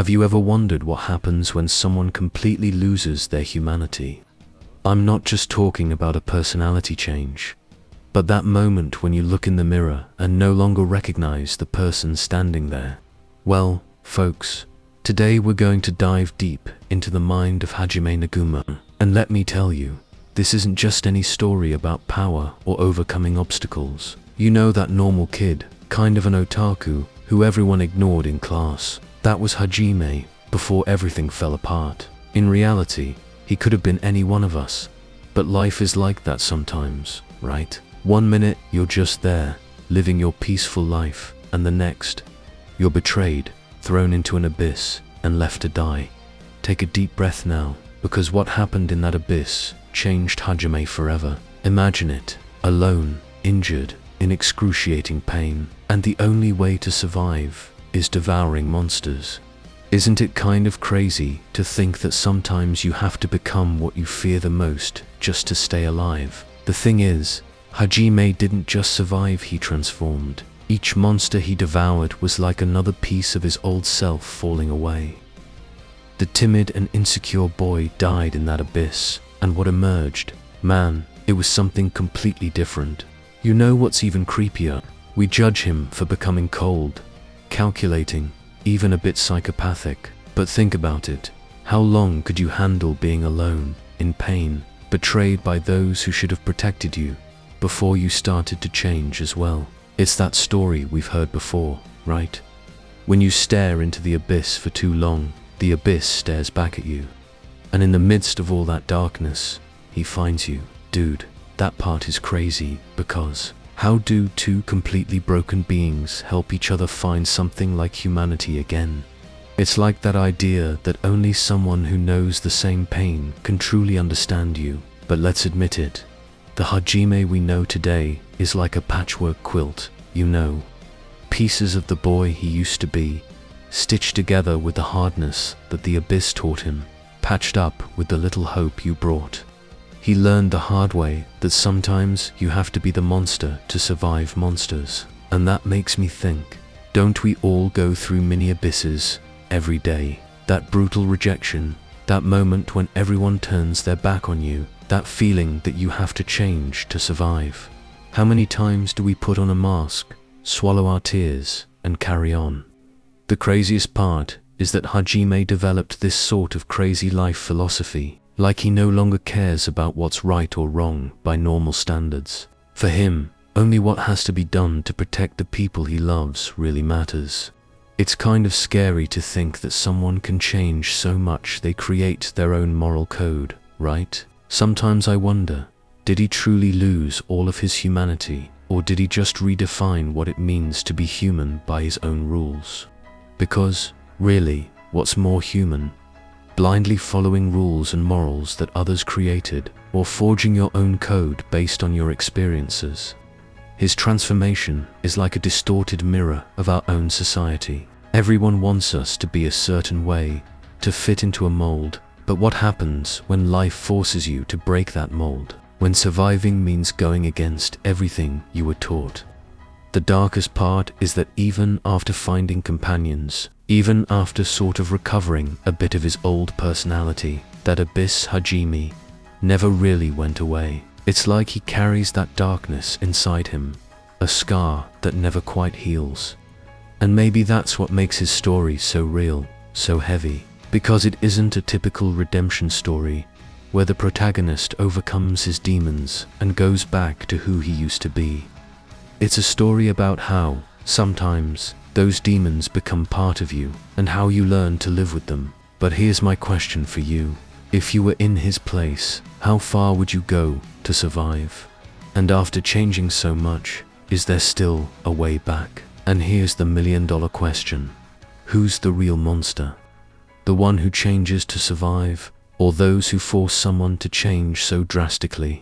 Have you ever wondered what happens when someone completely loses their humanity? I'm not just talking about a personality change, but that moment when you look in the mirror and no longer recognize the person standing there. Well, folks, today we're going to dive deep into the mind of Hajime Nagumo. And let me tell you, this isn't just any story about power or overcoming obstacles. You know, that normal kid, kind of an otaku, who everyone ignored in class. That was Hajime before everything fell apart. In reality, he could have been any one of us, but life is like that sometimes, right? One minute you're just there, living your peaceful life, and the next, you're betrayed, thrown into an abyss, and left to die. Take a deep breath now, because what happened in that abyss changed Hajime forever. Imagine it, alone, injured, in excruciating pain, and the only way to survive is devouring monsters. Isn't it kind of crazy to think that sometimes you have to become what you fear the most just to stay alive? The thing is, Hajime didn't just survive, he transformed. Each monster he devoured was like another piece of his old self falling away. The timid and insecure boy died in that abyss, and what emerged, man, it was something completely different. You know what's even creepier? We judge him for becoming cold, calculating, even a bit psychopathic. But think about it. How long could you handle being alone, in pain, betrayed by those who should have protected you, before you started to change as well? It's that story we've heard before, right? When you stare into the abyss for too long, the abyss stares back at you. And in the midst of all that darkness, he finds you. Dude, that part is crazy, because how do two completely broken beings help each other find something like humanity again? It's like that idea that only someone who knows the same pain can truly understand you. But let's admit it, the Hajime we know today is like a patchwork quilt, you know. Pieces of the boy he used to be, stitched together with the hardness that the abyss taught him, patched up with the little hope you brought. He learned the hard way that sometimes you have to be the monster to survive monsters. And that makes me think, don't we all go through mini abysses every day? That brutal rejection, that moment when everyone turns their back on you, that feeling that you have to change to survive. How many times do we put on a mask, swallow our tears, and carry on? The craziest part is that Hajime developed this sort of crazy life philosophy, like he no longer cares about what's right or wrong by normal standards. For him, only what has to be done to protect the people he loves really matters. It's kind of scary to think that someone can change so much they create their own moral code, right? Sometimes I wonder, did he truly lose all of his humanity, or did he just redefine what it means to be human by his own rules? Because, really, what's more human? Blindly following rules and morals that others created, or forging your own code based on your experiences? His transformation is like a distorted mirror of our own society. Everyone wants us to be a certain way, to fit into a mold, but what happens when life forces you to break that mold? When surviving means going against everything you were taught? The darkest part is that even after finding companions, even after sort of recovering a bit of his old personality, that abyss Hajime never really went away. It's like he carries that darkness inside him, a scar that never quite heals. And maybe that's what makes his story so real, so heavy, because it isn't a typical redemption story where the protagonist overcomes his demons and goes back to who he used to be. It's a story about how, sometimes, those demons become part of you, and how you learn to live with them. But here's my question for you. If you were in his place, how far would you go to survive? And after changing so much, is there still a way back? And here's the million-dollar question. Who's the real monster? The one who changes to survive, or those who force someone to change so drastically?